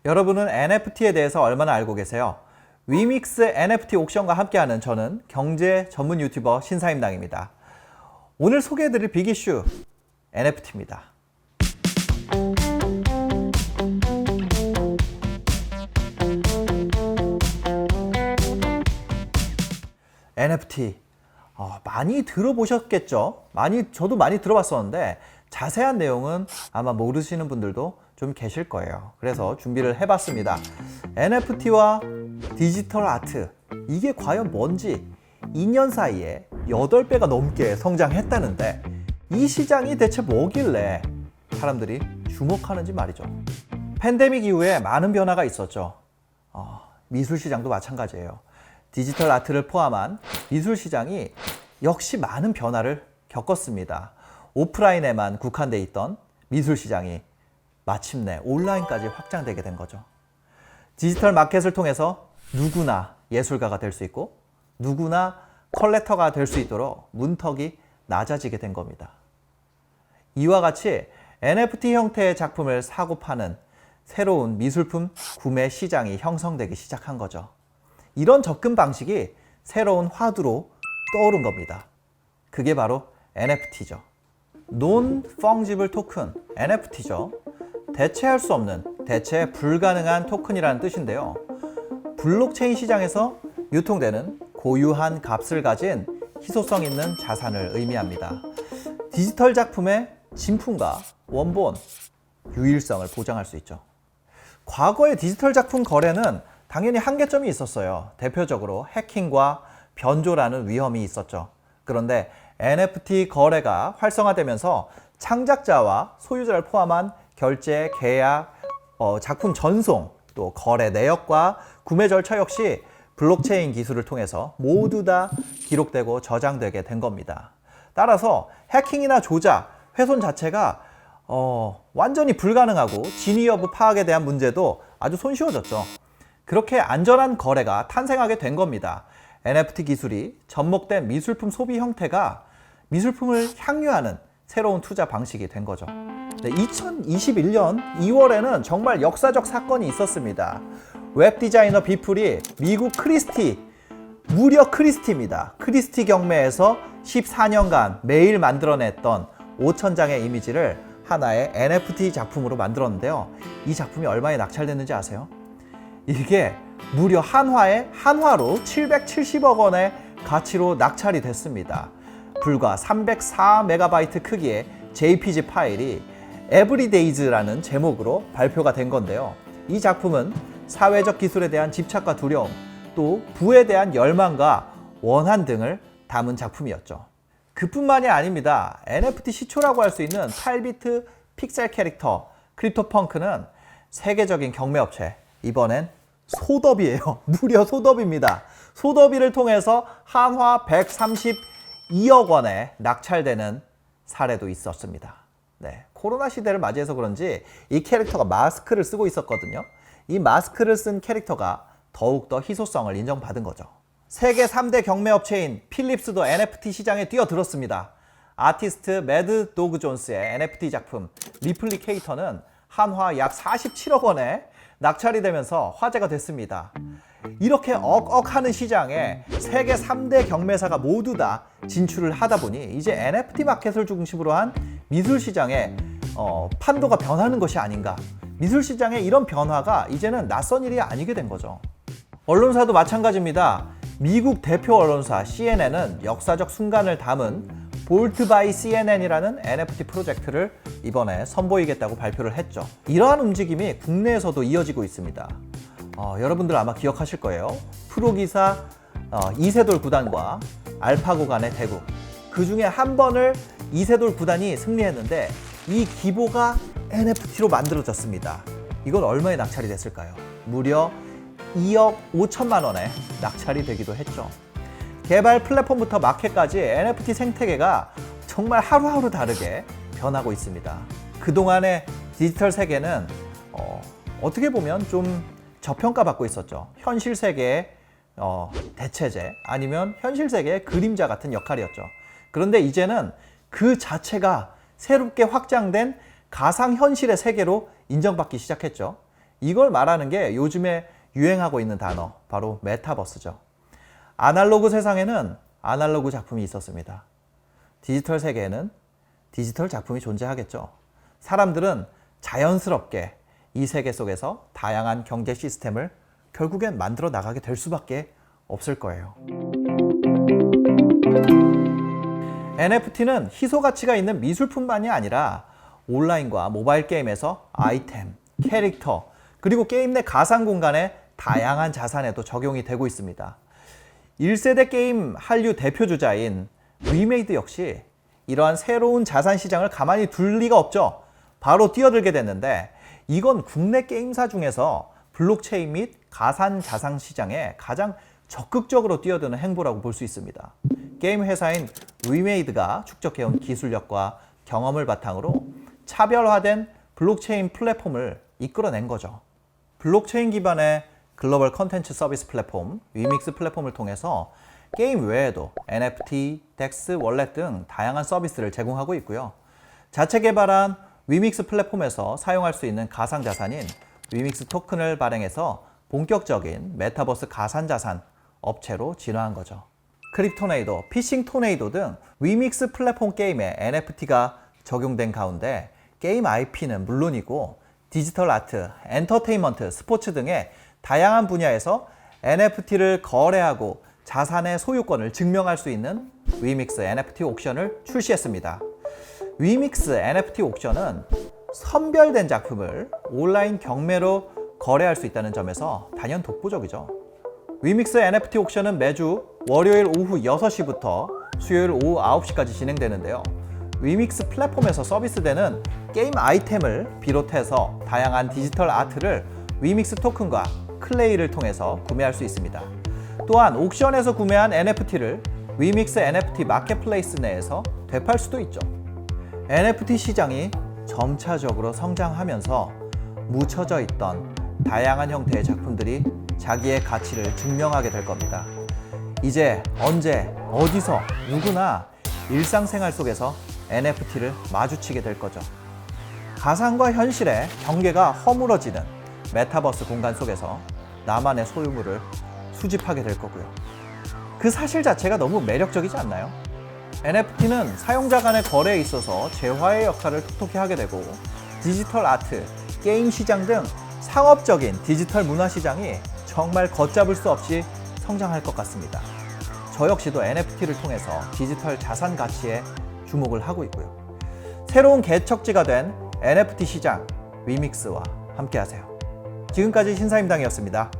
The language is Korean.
여러분은 NFT에 대해서 얼마나 알고 계세요? 위믹스 NFT 옥션과 함께하는 저는 경제 전문 유튜버 신사임당입니다. 오늘 소개해드릴 빅 이슈 NFT입니다. NFT 많이 들어보셨겠죠? 저도 많이 들어봤었는데 자세한 내용은 아마 모르시는 분들도 좀 계실 거예요. 그래서 준비를 해봤습니다. NFT와 디지털 아트, 이게 과연 뭔지 2년 사이에 8배가 넘게 성장했다는데 이 시장이 대체 뭐길래 사람들이 주목하는지 말이죠. 팬데믹 이후에 많은 변화가 있었죠. 미술 시장도 마찬가지예요. 디지털 아트를 포함한 미술 시장이 역시 많은 변화를 겪었습니다. 오프라인에만 국한돼 있던 미술 시장이 마침내 온라인까지 확장되게 된 거죠. 디지털 마켓을 통해서 누구나 예술가가 될 수 있고 누구나 컬렉터가 될 수 있도록 문턱이 낮아지게 된 겁니다. 이와 같이 NFT 형태의 작품을 사고 파는 새로운 미술품 구매 시장이 형성되기 시작한 거죠. 이런 접근 방식이 새로운 화두로 떠오른 겁니다. 그게 바로 NFT죠. Non-Fungible Token, NFT죠. 대체할 수 없는, 대체 불가능한 토큰이라는 뜻인데요. 블록체인 시장에서 유통되는 고유한 값을 가진 희소성 있는 자산을 의미합니다. 디지털 작품의 진품과 원본, 유일성을 보장할 수 있죠. 과거의 디지털 작품 거래는 당연히 한계점이 있었어요. 대표적으로 해킹과 변조라는 위험이 있었죠. 그런데 NFT 거래가 활성화되면서 창작자와 소유자를 포함한 결제, 계약, 작품 전송, 또 거래 내역과 구매 절차 역시 블록체인 기술을 통해서 모두 다 기록되고 저장되게 된 겁니다. 따라서 해킹이나 조작, 훼손 자체가 완전히 불가능하고 진위 여부 파악에 대한 문제도 아주 손쉬워졌죠. 그렇게 안전한 거래가 탄생하게 된 겁니다. NFT 기술이 접목된 미술품 소비 형태가 미술품을 향유하는 새로운 투자 방식이 된 거죠. 2021년 2월에는 정말 역사적 사건이 있었습니다. 웹 디자이너 비플이 미국 무려 크리스티입니다. 크리스티 경매에서 14년간 매일 만들어냈던 5,000장의 이미지를 하나의 NFT 작품으로 만들었는데요. 이 작품이 얼마에 낙찰됐는지 아세요? 이게 무려 한화로 770억 원의 가치로 낙찰이 됐습니다. 불과 304MB 크기의 JPG 파일이 Everydays라는 제목으로 발표가 된 건데요. 이 작품은 사회적 기술에 대한 집착과 두려움, 또 부에 대한 열망과 원한 등을 담은 작품이었죠. 그뿐만이 아닙니다. NFT 시초라고 할 수 있는 8비트 픽셀 캐릭터 크립토펑크는 세계적인 경매업체, 이번엔 소더비예요. 무려 소더비입니다. 소더비를 통해서 한화 132억 원에 낙찰되는 사례도 있었습니다. 코로나 시대를 맞이해서 그런지 이 캐릭터가 마스크를 쓰고 있었거든요. 이 마스크를 쓴 캐릭터가 더욱더 희소성을 인정받은 거죠. 세계 3대 경매업체인 필립스도 NFT 시장에 뛰어들었습니다. 아티스트 매드 도그 존스의 NFT 작품 리플리케이터는 한화 약 47억 원에 낙찰이 되면서 화제가 됐습니다. 이렇게 억억하는 시장에 세계 3대 경매사가 모두 다 진출을 하다 보니 이제 NFT 마켓을 중심으로 한 미술 시장의 판도가 변하는 것이 아닌가. 미술 시장의 이런 변화가 이제는 낯선 일이 아니게 된 거죠. 언론사도 마찬가지입니다. 미국 대표 언론사 CNN은 역사적 순간을 담은 볼트 바이 CNN이라는 NFT 프로젝트를 이번에 선보이겠다고 발표를 했죠. 이러한 움직임이 국내에서도 이어지고 있습니다. 여러분들 아마 기억하실 거예요. 프로기사 이세돌 구단과 알파고 간의 대국, 그 중에 한 번을 이세돌 구단이 승리했는데 이 기보가 NFT로 만들어졌습니다. 이건 얼마에 낙찰이 됐을까요? 무려 2억 5천만 원에 낙찰이 되기도 했죠. 개발 플랫폼부터 마켓까지 NFT 생태계가 정말 하루하루 다르게 변하고 있습니다. 그동안의 디지털 세계는 어떻게 보면 좀 저평가받고 있었죠. 현실 세계의 대체제, 아니면 현실 세계의 그림자 같은 역할이었죠. 그런데 이제는 그 자체가 새롭게 확장된 가상현실의 세계로 인정받기 시작했죠. 이걸 말하는 게 요즘에 유행하고 있는 단어, 바로 메타버스죠. 아날로그 세상에는 아날로그 작품이 있었습니다. 디지털 세계에는 디지털 작품이 존재하겠죠. 사람들은 자연스럽게 이 세계 속에서 다양한 경제 시스템을 결국엔 만들어 나가게 될 수밖에 없을 거예요. NFT는 희소 가치가 있는 미술품만이 아니라 온라인과 모바일 게임에서 아이템, 캐릭터, 그리고 게임 내 가상 공간의 다양한 자산에도 적용이 되고 있습니다. 1세대 게임 한류 대표 주자인 위메이드 역시 이러한 새로운 자산 시장을 가만히 둘 리가 없죠. 바로 뛰어들게 됐는데, 이건 국내 게임사 중에서 블록체인 및 가상 자산 시장에 가장 적극적으로 뛰어드는 행보라고 볼 수 있습니다. 게임 회사인 위메이드가 축적해온 기술력과 경험을 바탕으로 차별화된 블록체인 플랫폼을 이끌어낸 거죠. 블록체인 기반의 글로벌 컨텐츠 서비스 플랫폼 위믹스 플랫폼을 통해서 게임 외에도 NFT, 덱스, 월렛 등 다양한 서비스를 제공하고 있고요. 자체 개발한 위믹스 플랫폼에서 사용할 수 있는 가상자산인 위믹스 토큰을 발행해서 본격적인 메타버스 가상자산 업체로 진화한 거죠. 크립토네이도, 피싱 토네이도 등 위믹스 플랫폼 게임에 NFT가 적용된 가운데 게임 IP는 물론이고 디지털 아트, 엔터테인먼트, 스포츠 등의 다양한 분야에서 NFT를 거래하고 자산의 소유권을 증명할 수 있는 위믹스 NFT 옥션을 출시했습니다. 위믹스 NFT 옥션은 선별된 작품을 온라인 경매로 거래할 수 있다는 점에서 단연 독보적이죠. 위믹스 NFT 옥션은 매주 월요일 오후 6시부터 수요일 오후 9시까지 진행되는데요. 위믹스 플랫폼에서 서비스되는 게임 아이템을 비롯해서 다양한 디지털 아트를 위믹스 토큰과 클레이를 통해서 구매할 수 있습니다. 또한 옥션에서 구매한 NFT를 위믹스 NFT 마켓플레이스 내에서 되팔 수도 있죠. NFT 시장이 점차적으로 성장하면서 묻혀져 있던 다양한 형태의 작품들이 자기의 가치를 증명하게 될 겁니다. 이제 언제 어디서 누구나 일상생활 속에서 NFT를 마주치게 될 거죠. 가상과 현실의 경계가 허물어지는 메타버스 공간 속에서 나만의 소유물을 수집하게 될 거고요. 그 사실 자체가 너무 매력적이지 않나요? NFT는 사용자 간의 거래에 있어서 재화의 역할을 톡톡히 하게 되고, 디지털 아트, 게임 시장 등 상업적인 디지털 문화 시장이 정말 걷잡을 수 없이 성장할 것 같습니다. 저 역시도 NFT를 통해서 디지털 자산 가치에 주목을 하고 있고요. 새로운 개척지가 된 NFT 시장 위믹스와 함께하세요. 지금까지 신사임당이었습니다.